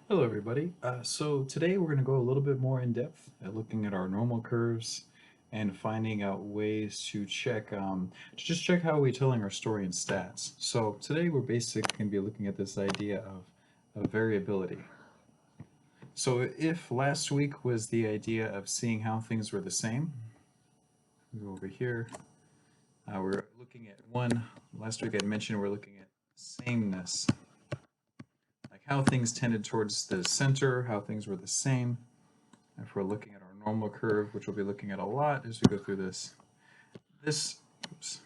Hello everybody. So today we're going to go a little bit more in depth at looking at our normal curves and finding out ways to just check how we're telling our story in stats. So today we're basically going to be looking at this idea of variability. So if last week was the idea of seeing how things were the same, we go over here. We're looking at last week I mentioned we're looking at sameness, like how things tended towards the center, how things were the same. If we're looking at our normal curve, which we'll be looking at a lot as we go through this, oops,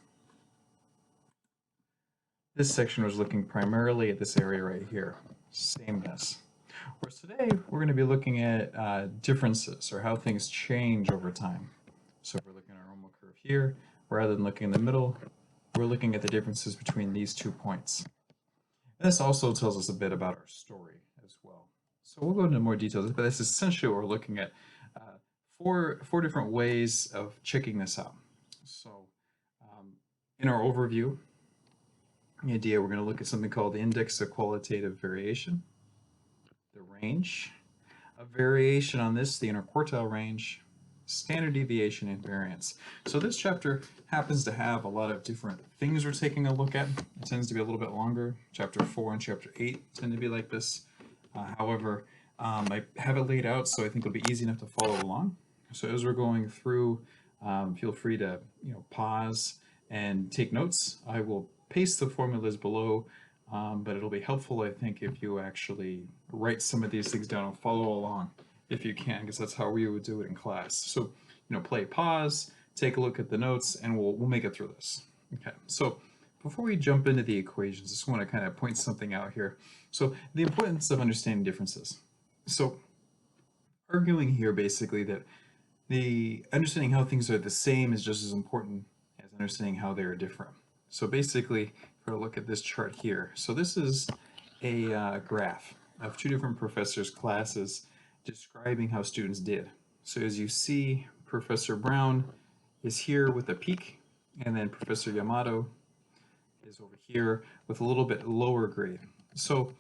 this section was looking primarily at this area right here, sameness. Whereas today, we're going to be looking at differences, or how things change over time. So if we're looking at our normal curve here, rather than looking in the middle, we're looking at the differences between these 2 points. And this also tells us a bit about our story as well. So we'll go into more details, but that's essentially what we're looking at. Uh, four different ways of checking this out. So in our overview, the idea we're going to look at something called the index of qualitative variation, the range of variation on this, the interquartile range, standard deviation, and variance. So this chapter happens to have a lot of different things we're taking a look at. It tends to be a little bit longer. Chapter 4 and Chapter 8 tend to be like this. However, I have it laid out so I think it'll be easy enough to follow along. So as we're going through, feel free to pause and take notes. I will paste the formulas below, but it'll be helpful, I think, if you actually write some of these things down and follow along if you can, because that's how we would do it in class. So, play pause, take a look at the notes, and we'll make it through this. Okay, so before we jump into the equations, I just want to kind of point something out here. So the importance of understanding differences. So arguing here basically that the understanding how things are the same is just as important as understanding how they are different. So basically, if we look at this chart here, so this is a graph of 2 different professors' classes describing how students did. So as you see, Professor Brown is here with a peak, and then Professor Yamato is over here with a little bit lower grade. So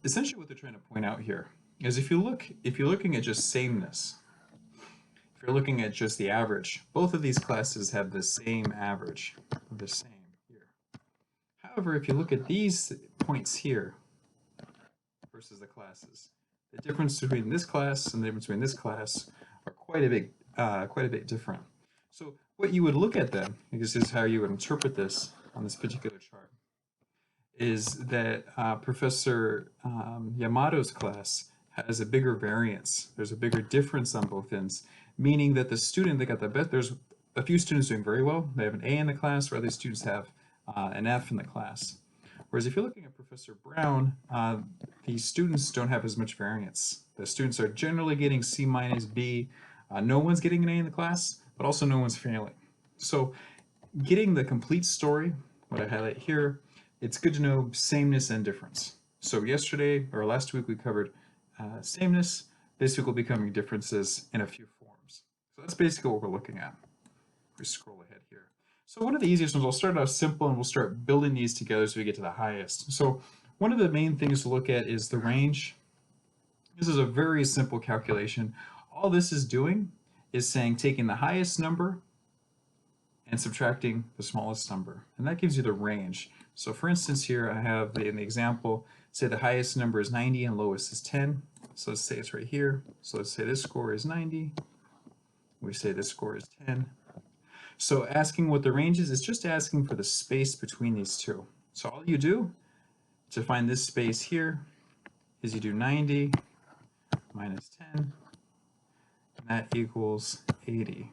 essentially what they're trying to point out here is if you're looking at just sameness, if you're looking at just the average, both of these classes have the same average, the same here. However, if you look at these points here versus the classes, the difference between this class and the difference between this class are quite a bit different. So what you would look at then, because this is how you would interpret this on this particular chart, is that Professor Yamato's class has a bigger variance. There's a bigger difference on both ends, meaning that the student that got the best, there's a few students doing very well. They have an A in the class, where other students have an F in the class. Whereas if you're looking at Professor Brown, the students don't have as much variance. The students are generally getting C minus, B. No one's getting an A in the class, but also no one's failing. So getting the complete story, what I highlight here, it's good to know sameness and difference. So yesterday, or last week, we covered sameness. This week we'll be covering differences in a few forms. So that's basically what we're looking at. We scroll ahead here. So one of the easiest ones, I'll start off simple and we'll start building these together so we get to the highest. So one of the main things to look at is the range. This is a very simple calculation. All this is doing is saying taking the highest number and subtracting the smallest number. And that gives you the range. So for instance here, I have in the example, say the highest number is 90 and lowest is 10. So let's say it's right here. So let's say this score is 90. We say this score is 10. So asking what the range is just asking for the space between these two. So all you do to find this space here is you do 90 minus 10, and that equals 80.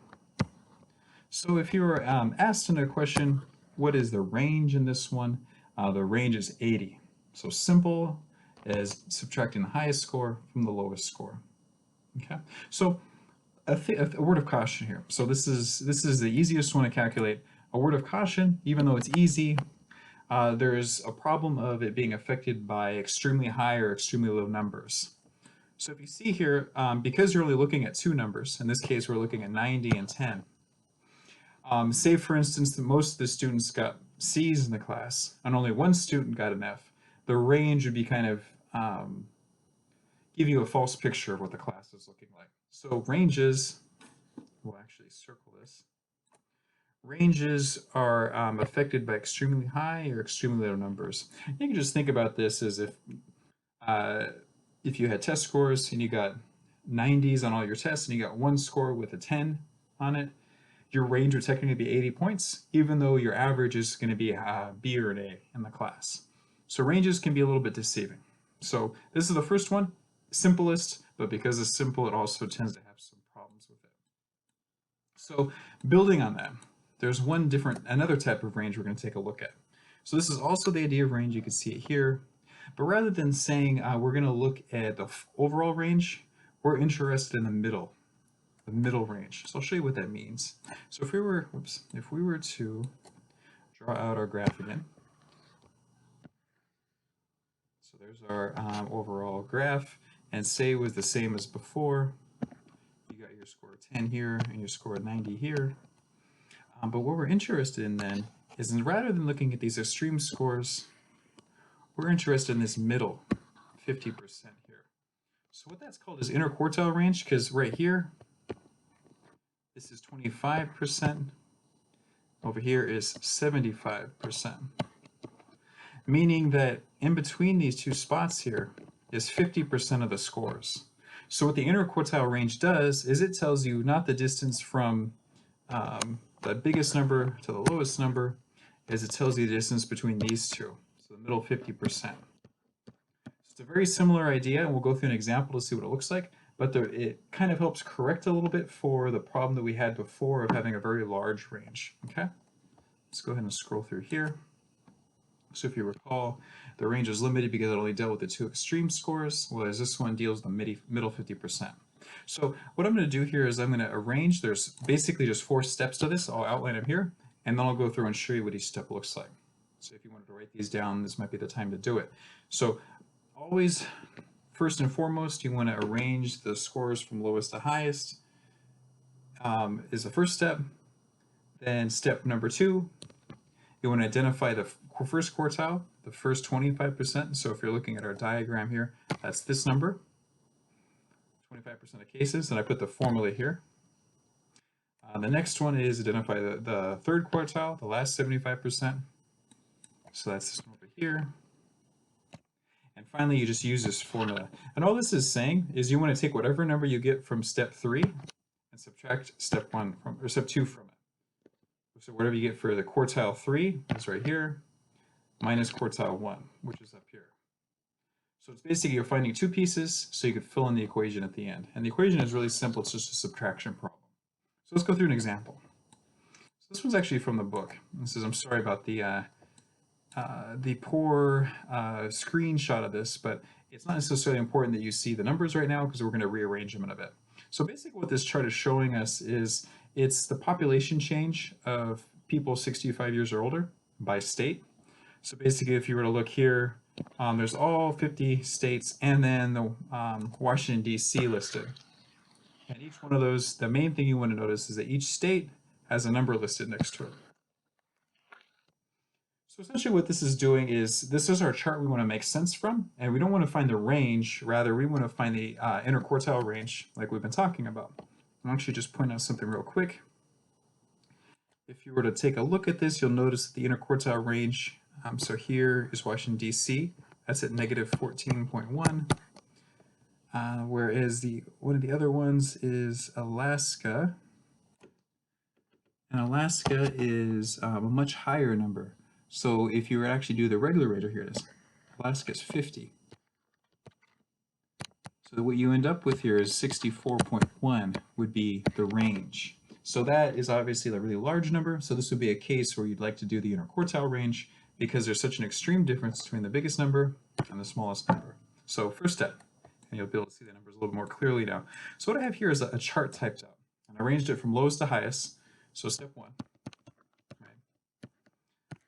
So if you were asked in a question, what is the range in this one? The range is 80. So simple as subtracting the highest score from the lowest score. Okay, so a word of caution here. So this is the easiest one to calculate. A word of caution, even though it's easy, there's a problem of it being affected by extremely high or extremely low numbers. So if you see here, because you're only looking at 2 numbers, in this case we're looking at 90 and 10. Say for instance that most of the students got C's in the class and only one student got an F. The range would be kind of give you a false picture of what the class is looking like. So ranges, we'll actually circle this. Ranges are affected by extremely high or extremely low numbers. You can just think about this as if you had test scores and you got 90s on all your tests and you got one score with a 10 on it, your range would technically be 80 points, even though your average is going to be a B or an A in the class. So ranges can be a little bit deceiving. So this is the first one, simplest, but because it's simple, it also tends to have some problems with it. So building on that, there's another type of range we're going to take a look at. So this is also the idea of range. You can see it here. But rather than saying we're going to look at the overall range, we're interested in the middle range. So I'll show you what that means. So if we were to draw out our graph again. So there's our overall graph, and say it was the same as before. You got your score of 10 here and your score of 90 here. But what we're interested in then is rather than looking at these extreme scores, we're interested in this middle 50% here. So what that's called is interquartile range, because right here, this is 25%. Over here is 75%. Meaning that in between these two spots here is 50% of the scores. So what the interquartile range does is it tells you not the distance from the biggest number to the lowest number, as it tells you the distance between these two, so the middle 50%. It's a very similar idea, and we'll go through an example to see what it looks like, but it kind of helps correct a little bit for the problem that we had before of having a very large range. Okay, let's go ahead and scroll through here. So if you recall, the range is limited because it only dealt with the two extreme scores, whereas this one deals with the middle 50%. So what I'm going to do here is I'm going to arrange, there's basically just 4 steps to this. I'll outline them here, and then I'll go through and show you what each step looks like. So if you wanted to write these down, this might be the time to do it. So always, first and foremost, you want to arrange the scores from lowest to highest is the first step. Then step number 2, you want to identify the first quartile, the first 25%. So if you're looking at our diagram here, that's this number, 25% of cases, and I put the formula here. The next one is identify the third quartile, the last 75%. So that's this one over here. And finally, you just use this formula. And all this is saying is you want to take whatever number you get from step 3 and subtract step 2 from it. So whatever you get for the quartile 3 is right here, minus quartile 1, which is up here. So it's basically you're finding 2 pieces so you can fill in the equation at the end. And the equation is really simple. It's just a subtraction problem. So let's go through an example. So this one's actually from the book. This is, I'm sorry about the poor screenshot of this, but it's not necessarily important that you see the numbers right now because we're going to rearrange them in a bit. So basically what this chart is showing us is it's the population change of people 65 years or older by state. So basically if you were to look here, there's all 50 states and then the Washington, D.C. listed. And each one of those, the main thing you want to notice is that each state has a number listed next to it. So essentially what this is doing is, this is our chart we want to make sense from, and we don't want to find the range, rather we want to find the interquartile range like we've been talking about. I'll actually just point out something real quick. If you were to take a look at this, you'll notice that the interquartile range, so here is Washington, D.C., that's at negative 14.1. Whereas one of the other ones is Alaska, and Alaska is a much higher number. So if you were to actually do the regular rate, here it is, Alaska is 50. So what you end up with here is 64.1 would be the range. So that is obviously a really large number. So this would be a case where you'd like to do the interquartile range because there's such an extreme difference between the biggest number and the smallest number. So first step, and you'll be able to see the numbers a little more clearly now. So what I have here is a chart typed out, and I arranged it from lowest to highest. So step 1, right?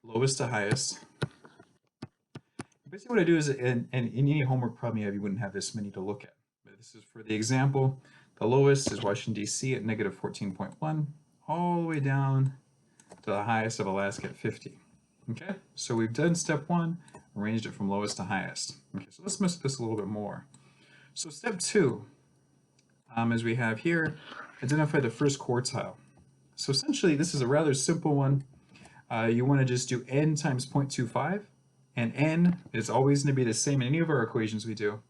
Lowest to highest. Basically what I do is, and in any homework problem you have, you wouldn't have this many to look at. But this is for the example. The lowest is Washington, D.C. at negative 14.1, all the way down to the highest of Alaska at 50. Okay, so we've done step 1, arranged it from lowest to highest. Okay, so let's mess with this a little bit more. So step 2, as we have here, identify the first quartile. So essentially, this is a rather simple one. You want to just do n times 0.25, and n is always going to be the same in any of our equations we do,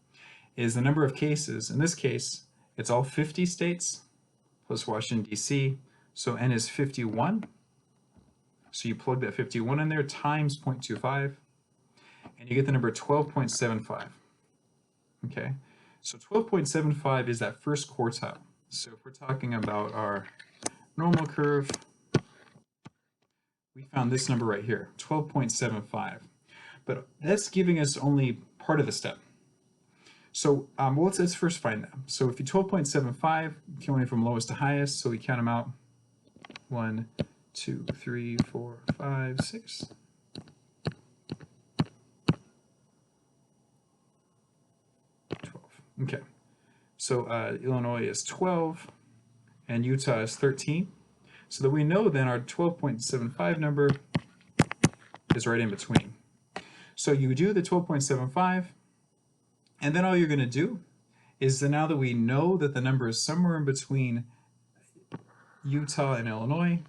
is the number of cases. In this case, it's all 50 states plus Washington, D.C., so n is 51. So you plug that 51 in there times 0.25, and you get the number 12.75. Okay, so 12.75 is that first quartile. So if we're talking about our normal curve, we found this number right here, 12.75. But that's giving us only part of the step. So let's first find that. So if you 12.75, counting from lowest to highest, so we count them out. 1, 2, 3, 4, 5, 6. 12. Okay. So Illinois is 12, and Utah is 13. So that we know then our 12.75 number is right in between. So you do the 12.75, and then all you're going to do is that now that we know that the number is somewhere in between Utah and Illinois,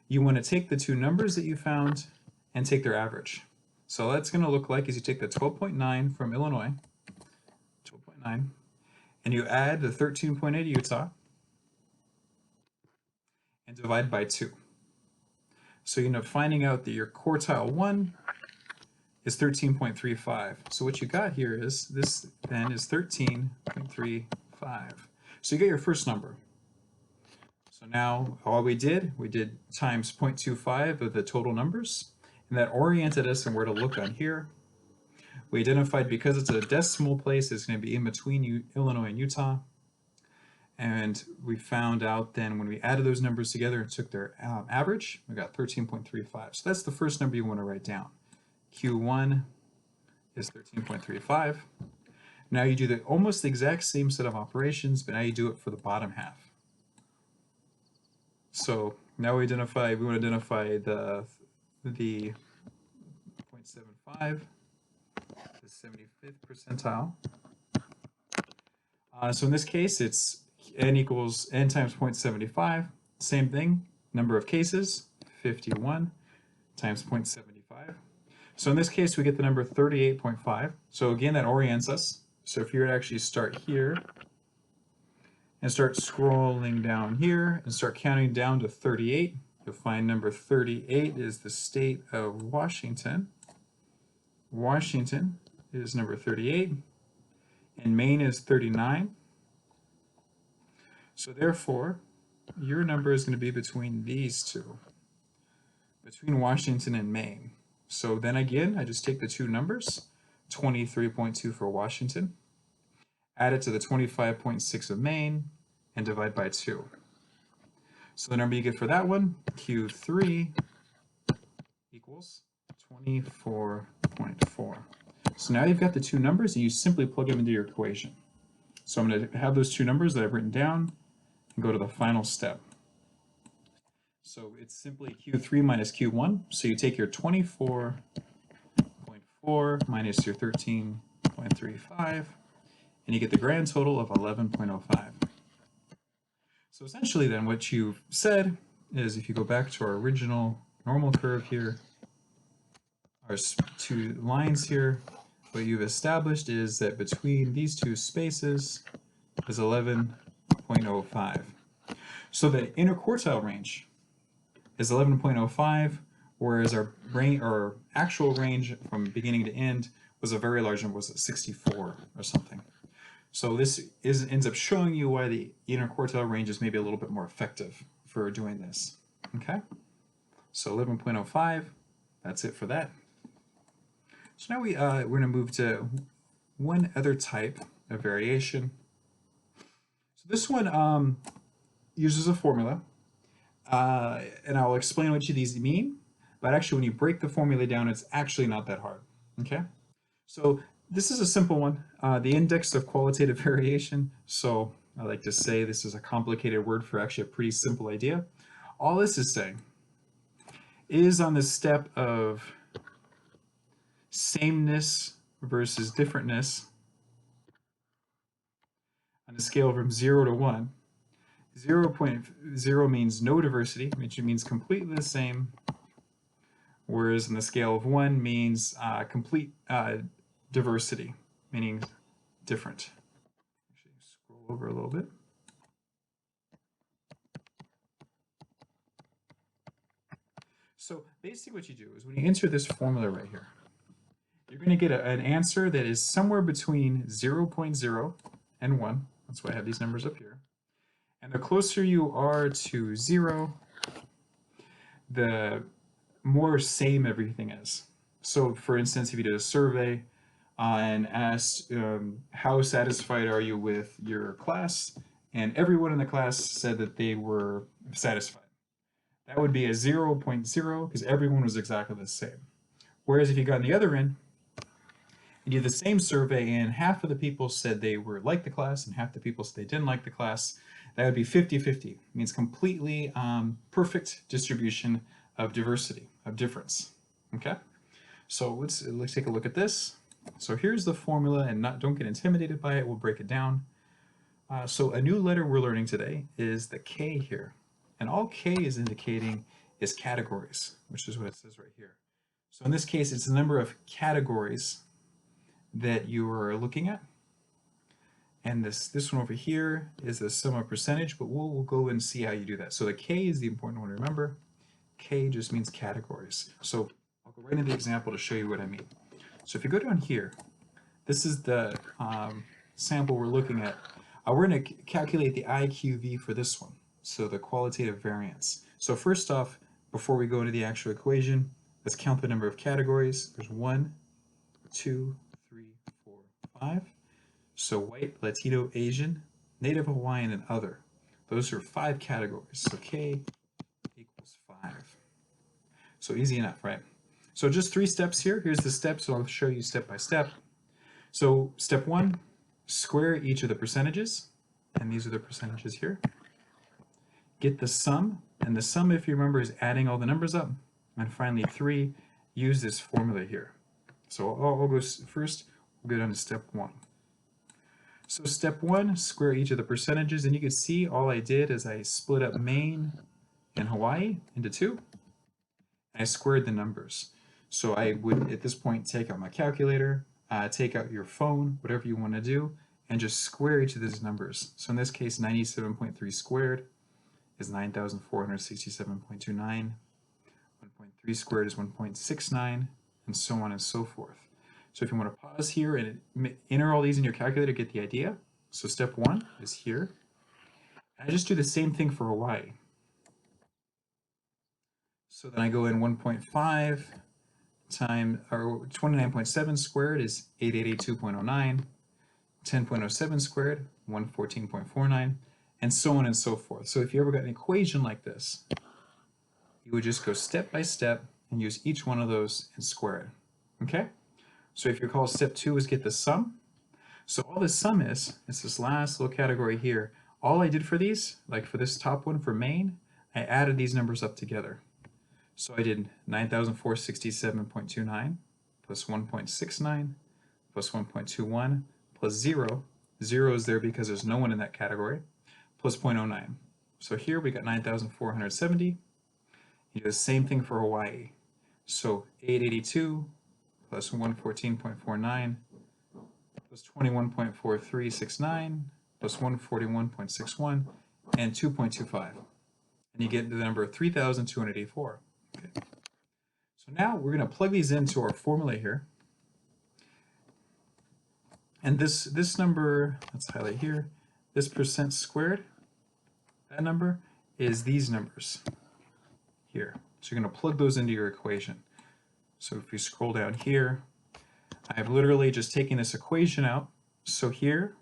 you want to take the two numbers that you found and take their average. So that's going to look like is you take the 12.9 from Illinois, 12.9, and you add the 13.8 Utah and divide by 2. So you end up finding out that your quartile 1 is 13.35. So what you got here is, this then is 13.35. So you get your first number. So now all we did times 0.25 of the total numbers, and that oriented us and where to look on here. We identified because it's a decimal place, it's going to be in between Illinois and Utah. And we found out then when we added those numbers together and took their average, we got 13.35. So that's the first number you want to write down. Q1 is 13.35. Now you do almost the exact same set of operations, but now you do it for the bottom half. So now we want to identify the 0.75, the 75th percentile. So in this case, it's n equals n times 0.75. Same thing, number of cases, 51 times 0.75. So in this case, we get the number 38.5. So again, that orients us. So if you were to actually start here and start scrolling down here and start counting down to 38, you'll find number 38 is the state of Washington. Washington is number 38, and Maine is 39. So therefore, your number is going to be between these two, between Washington and Maine. So then again, I just take the two numbers, 23.2 for Washington, add it to the 25.6 of Maine, and divide by 2. So the number you get for that one, Q3, equals 24.4. So now you've got the two numbers, and you simply plug them into your equation. So I'm going to have those two numbers that I've written down and go to the final step. So it's simply Q3 minus Q1. So you take your 24.4 minus your 13.35, and you get the grand total of 11.05. So essentially then what you've said is, if you go back to our original normal curve here, our two lines here, what you've established is that between these two spaces is 11.05. So the interquartile range is 11.05, whereas our actual range from beginning to end was a very large number, was at 64 or something. So this ends up showing you why the interquartile range is maybe a little bit more effective for doing this. Okay, so 11.05, that's it for that. So now we're going to move to one other type of variation. So this one uses a formula, and I'll explain what these mean, but actually when you break the formula down, it's actually not that hard. Okay, so this is a simple one, the index of qualitative variation. So I like to say this is a complicated word for actually a pretty simple idea. All this is saying is on the step of sameness versus differentness, on a scale from 0 to 1. 0.0 means no diversity, which means completely the same, whereas on the scale of 1 means complete diversity, meaning different. Actually, scroll over a little bit. So basically what you do is when you enter this formula right here, you're going to get an answer that is somewhere between 0.0 and 1. That's why I have these numbers up here. And the closer you are to 0, the more same everything is. So for instance, if you did a survey and asked how satisfied are you with your class, and everyone in the class said that they were satisfied, that would be a 0.0 because everyone was exactly the same. Whereas if you got on the other end, you did the same survey and half of the people said they were like the class and half the people said they didn't like the class, that would be 50-50. It means completely perfect distribution of diversity, of difference. Okay? So let's take a look at this. So here's the formula, and don't get intimidated by it. We'll break it down. So a new letter we're learning today is the K here. And all K is indicating is categories, which is what it says right here. So in this case, it's the number of categories that you are looking at. And this one over here is the sum of percentage, but we'll go and see how you do that. So the K is the important one to remember. K just means categories. So I'll go right into the example to show you what I mean. So if you go down here, this is the sample we're looking at. We're going to calculate the IQV for this one, so the qualitative variance. So first off, before we go into the actual equation, let's count the number of categories. There's 1, 2, 3, 4, 5. So white, Latino, Asian, Native Hawaiian, and other. Those are 5 categories. So K equals 5. So easy enough, right? So just 3 steps here. Here's the steps, so I'll show you step by step. So step 1, square each of the percentages, and these are the percentages here. Get the sum, and the sum, if you remember, is adding all the numbers up. And finally 3, use this formula here. So I'll go first, we'll go down to step 1. So step 1, square each of the percentages, and you can see all I did is I split up Maine and Hawaii into 2, and I squared the numbers. So I would, at this point, take out my calculator, take out your phone, whatever you want to do, and just square each of these numbers. So in this case, 97.3 squared is 9,467.29, 1.3 squared is 1.69, and so on and so forth. So if you want to pause here and enter all these in your calculator, get the idea. So step 1 is here. I just do the same thing for Hawaii. So then I go in 1.5 times, or 29.7 squared is 8882.09, 10.07 squared, 114.49, and so on and so forth. So if you ever got an equation like this, you would just go step by step and use each one of those and square it. Okay? So if you recall, step 2 is get the sum. So all the sum is this last little category here. All I did for these, like for this top one for Maine, I added these numbers up together. So I did 9,467.29 plus 1.69 plus 1.21 plus 0. 0 is there because there's no one in that category, plus 0.09. So here we got 9,470. You do the same thing for Hawaii. So 882 plus 114.49 plus 21.4369 plus 141.61 and 2.25. And you get the number of 3,284. Okay. So now we're going to plug these into our formula here. And this number, let's highlight here, this percent squared, that number is these numbers here. So you're going to plug those into your equation. So if you scroll down here, I've literally just taken this equation out. So here,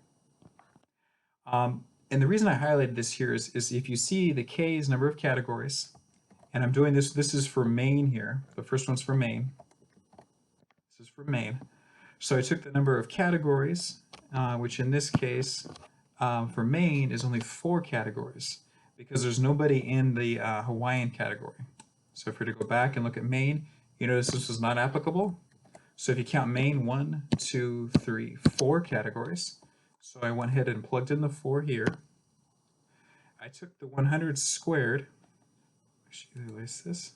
and the reason I highlighted this here is if you see the K is number of categories, and I'm doing this is for Maine here. The first one's for Maine. This is for Maine. So I took the number of categories, which in this case, for Maine is only 4 categories, because there's nobody in the Hawaiian category. So if we're to go back and look at Maine, you notice this was not applicable. So if you count Maine, 1, 2, 3, 4 categories. So I went ahead and plugged in the 4 here. I took the 100 squared. I should erase this.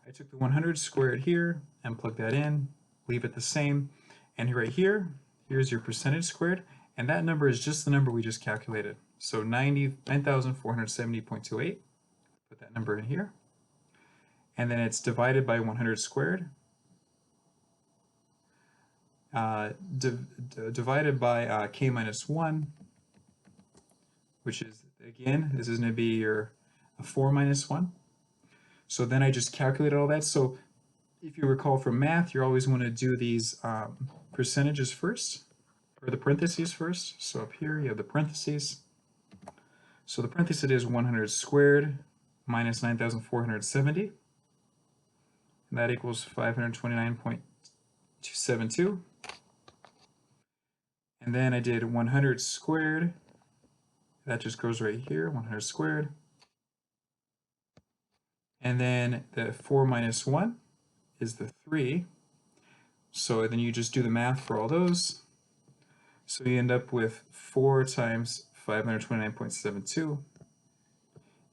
I took the 100 squared here and plugged that in, leave it the same. And right here, here's your percentage squared. And that number is just the number we just calculated. So 9,470.28. Put that number in here. And then it's divided by 100 squared. Divided by k minus 1, which is, again, this is going to be your 4 minus 1. So then I just calculated all that. So if you recall from math, you always want to do these percentages first, or the parentheses first. So up here you have the parentheses. So the parenthesis is 100 squared minus 9,470. And that equals 529.272. And then I did 100 squared. That just goes right here, 100 squared. And then the 4 minus 1 is the 3. So then you just do the math for all those. So you end up with 4 times 529.72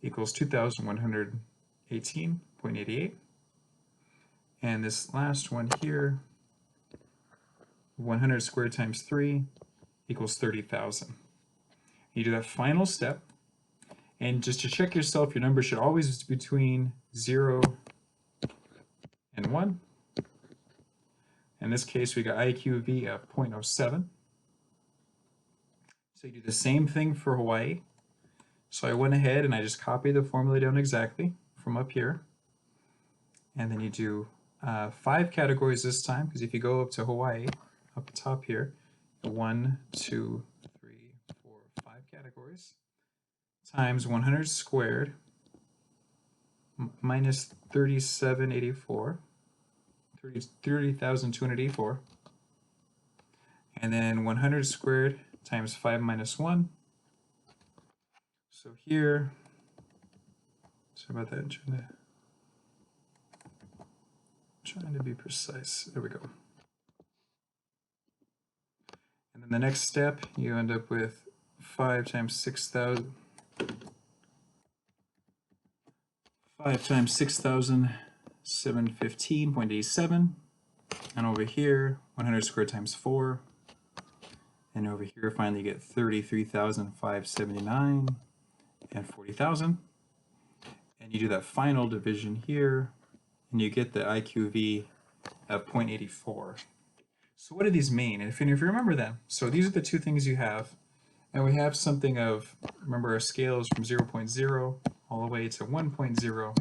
equals 2,118.88. And this last one here, 100 squared times 3 equals 30,000. You do that final step. And just to check yourself, your number should always be between 0 and 1. In this case, we got IQV of 0.07. So you do the same thing for Hawaii. So I went ahead and I just copied the formula down exactly from up here. And then you do 5 categories this time, because if you go up to Hawaii, up top here, 1, 2, 3, 4, 5 categories, times 100 squared minus 30,284, and then 100 squared times 5 minus 1. So here, sorry about that, trying to be precise. There we go. And then the next step, you end up with 5 times 6,000. 5 times 6,715.87. And over here, 100 squared times 4. And over here, finally you get 33,579 and 40,000. And you do that final division here, and you get the IQV of 0.84. So what do these mean? And if you remember them, so these are the two things you have. And we have something of, remember our scale is from 0.0 all the way to 1.0.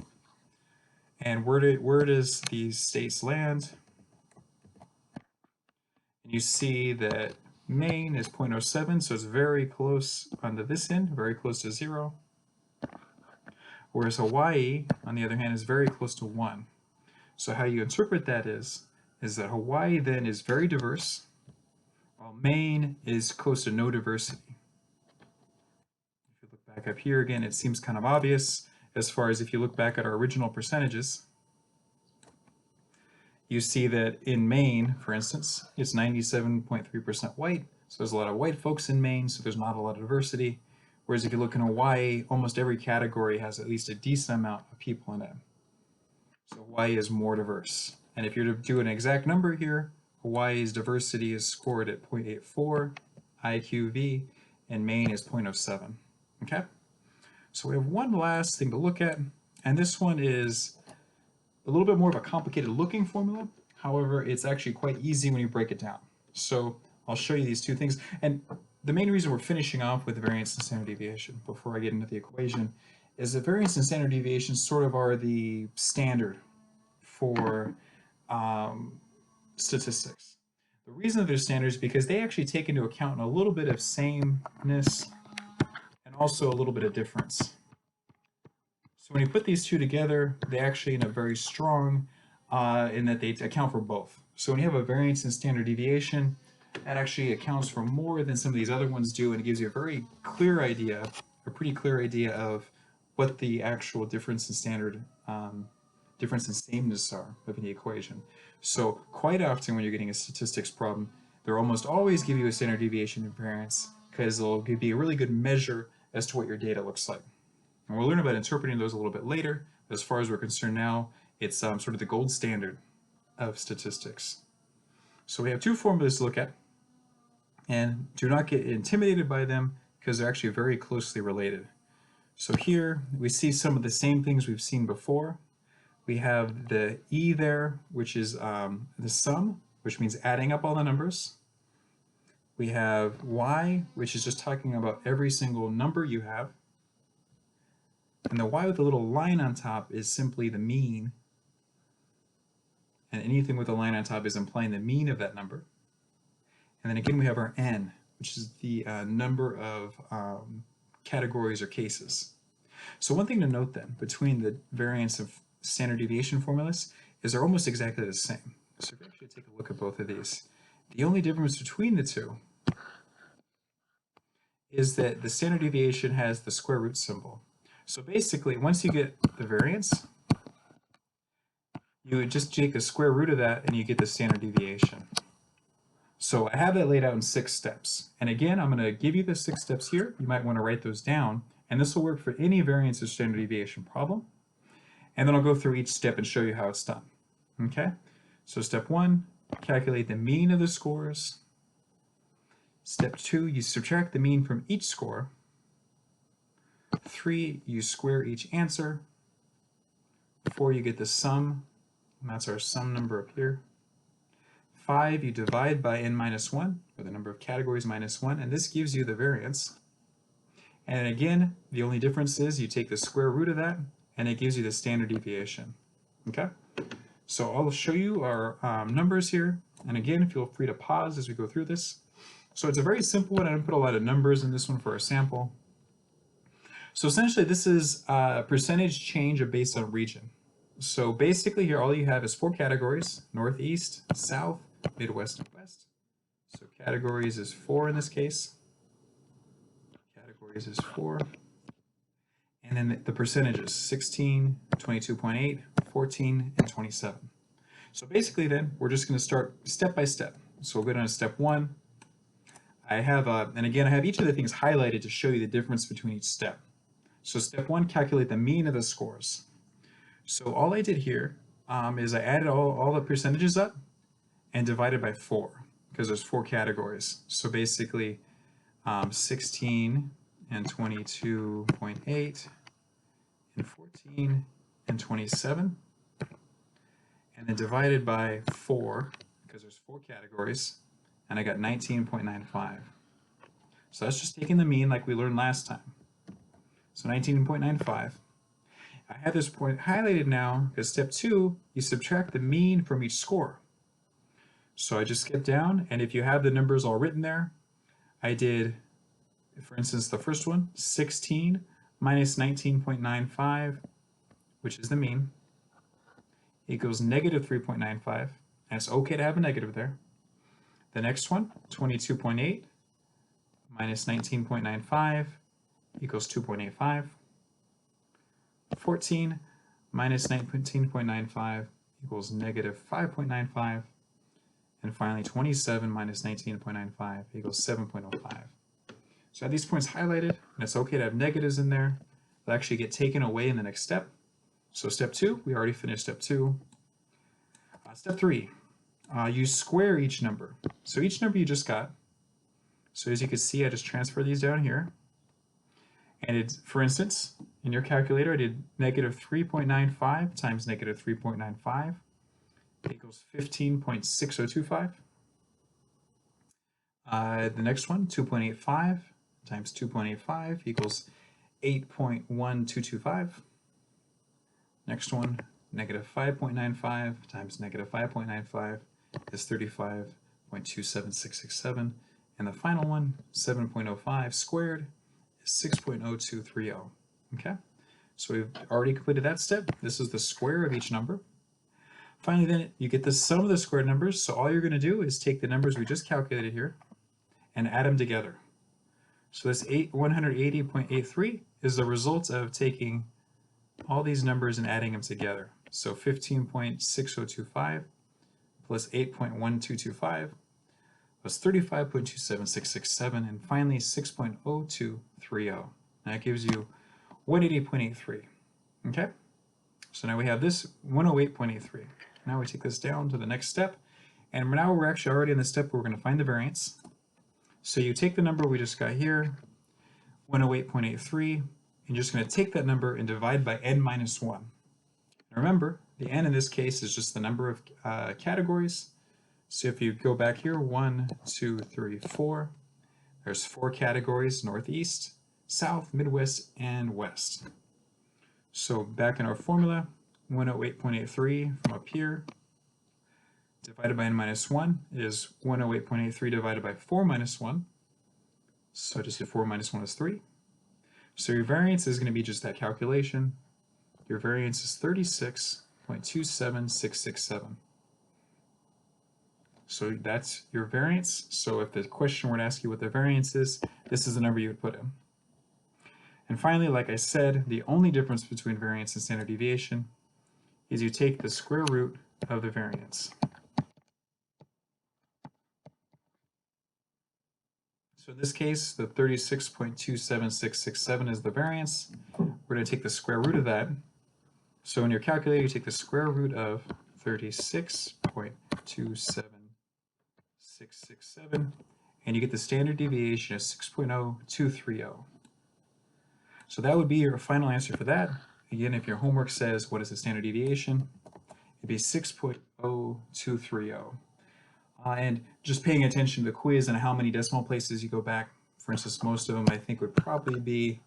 And where does these states land? And you see that Maine is 0.07, so it's very close onto this end, very close to 0. Whereas Hawaii, on the other hand, is very close to 1. So how you interpret that is that Hawaii then is very diverse, while Maine is close to no diversity. If you look back up here again, it seems kind of obvious as far as if you look back at our original percentages. You see that in Maine, for instance, it's 97.3% white, so there's a lot of white folks in Maine, so there's not a lot of diversity. Whereas if you look in Hawaii, almost every category has at least a decent amount of people in it. So Hawaii is more diverse. And if you're to do an exact number here, Hawaii's diversity is scored at 0.84 IQV, and Maine is 0.07. Okay? So we have one last thing to look at, and this one is a little bit more of a complicated looking formula. However, it's actually quite easy when you break it down. So I'll show you these two things. And the main reason we're finishing off with variance and standard deviation before I get into the equation is that variance and standard deviation sort of are the standard for statistics. The reason they're standards is because they actually take into account a little bit of sameness and also a little bit of difference. So when you put these two together, they actually end up very strong in that they account for both. So when you have a variance and standard deviation, that actually accounts for more than some of these other ones do, and it gives you a very clear idea, a pretty clear idea of what the actual difference in standard, difference in sameness are of the equation. So quite often when you're getting a statistics problem, they'll almost always give you a standard deviation and variance because they'll give you a really good measure as to what your data looks like. And we'll learn about interpreting those a little bit later. As far as we're concerned now, it's sort of the gold standard of statistics. So we have two formulas to look at, and do not get intimidated by them because they're actually very closely related. So here we see some of the same things we've seen before. We have the E there, which is the sum, which means adding up all the numbers. We have Y, which is just talking about every single number you have. And the Y with the little line on top is simply the mean. And anything with a line on top is implying the mean of that number. And then again, we have our N, which is the number of categories or cases. So one thing to note then, between the variance of standard deviation formulas, is they're almost exactly the same. So if you actually take a look at both of these, the only difference between the two is that the standard deviation has the square root symbol. So basically, once you get the variance, you would just take the square root of that and you get the standard deviation. So I have that laid out in 6 steps. And again, I'm going to give you the 6 steps here. You might want to write those down. And this will work for any variance or standard deviation problem. And then I'll go through each step and show you how it's done. Okay? So step 1, calculate the mean of the scores. Step 2, you subtract the mean from each score. 3, you square each answer. 4, you get the sum, and that's our sum number up here. 5, you divide by n minus 1, or the number of categories minus 1, and this gives you the variance. And again, the only difference is you take the square root of that, and it gives you the standard deviation. Okay? So I'll show you our numbers here, and again, feel free to pause as we go through this. So it's a very simple one. I didn't put a lot of numbers in this one for a sample. So essentially, this is a percentage change based on region. So basically here, all you have is 4 categories: Northeast, South, Midwest, and West. So categories is 4 in this case. Categories is 4. And then the percentages, 16, 22.8, 14, and 27. So basically then, we're just going to start step by step. So we'll go down to step 1. I have, and again, I have each of the things highlighted to show you the difference between each step. So step 1, calculate the mean of the scores. So all I did here is I added all the percentages up and divided by 4, because there's 4 categories. So basically 16 and 22.8 and 14 and 27, and then divided by 4, because there's 4 categories, and I got 19.95. So that's just taking the mean like we learned last time. So 19.95. I have this point highlighted now because step 2, you subtract the mean from each score. So I just skip down, and if you have the numbers all written there, I did, for instance, the first one, 16 minus 19.95, which is the mean, equals negative 3.95, and it's okay to have a negative there. The next one, 22.8 minus 19.95 equals 2.85. 14 minus 19.95 equals negative 5.95. And finally, 27 minus 19.95 equals 7.05. So I have these points highlighted, and it's okay to have negatives in there. They'll actually get taken away in the next step. So step 2, we already finished step 2. Step 3, you square each number. So each number you just got. So as you can see, I just transfer these down here. And it's, for instance, in your calculator, I did negative 3.95 times negative 3.95 equals 15.6025. The next one, 2.85 times 2.85 equals 8.1225. Next one, negative 5.95 times negative 5.95 is 35.27667. And the final one, 7.05 squared, is 6.0230. Okay, so we've already completed that step. This is the square of each number. Finally, then, you get the sum of the squared numbers. So all you're going to do is take the numbers we just calculated here and add them together. So this 180.83 is the result of taking all these numbers and adding them together. So 15.6025 plus 8.1225 was 35.27667, and finally 6.0230. That gives you 180.83. Okay? So now we have this 108.83. Now we take this down to the next step, and now we're actually already in the step where we're going to find the variance. So you take the number we just got here, 108.83, and you're just going to take that number and divide by n minus 1. And remember, the n in this case is just the number of categories. So if you go back here, 1, 2, 3, 4, there's 4 categories: Northeast, South, Midwest, and West. So back in our formula, 108.83 from up here divided by n minus 1 is 108.83 divided by 4 minus 1. So I just did 4 minus 1 is 3. So your variance is going to be just that calculation. Your variance is 36.27667. So that's your variance. So if the question were to ask you what the variance is, this is the number you would put in. And finally, like I said, the only difference between variance and standard deviation is you take the square root of the variance. So in this case, the 36.27667 is the variance. We're going to take the square root of that. So in your calculator, you take the square root of 36.27667, and you get the standard deviation of 6.0230. So that would be your final answer for that. Again, if your homework says what is the standard deviation, it'd be 6.0230. And just paying attention to the quiz and how many decimal places you go back. For instance, most of them I think would probably be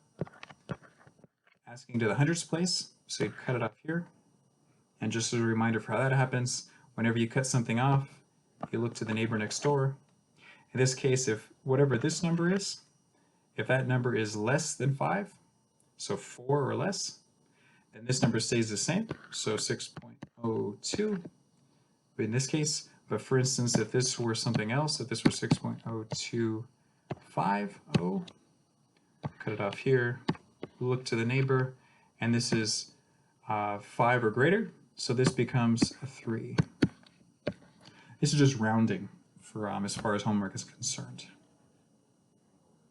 asking to the hundredths place. So you'd cut it off here. And just as a reminder for how that happens, whenever you cut something off, you look to the neighbor next door. In this case, if whatever this number is, if that number is less than 5, so 4 or less, then this number stays the same, so 6.02. But in this case, but for instance, if this were something else, if this were 6.0250, cut it off here, look to the neighbor, and this is 5 or greater, so this becomes a 3. This is just rounding for as far as homework is concerned.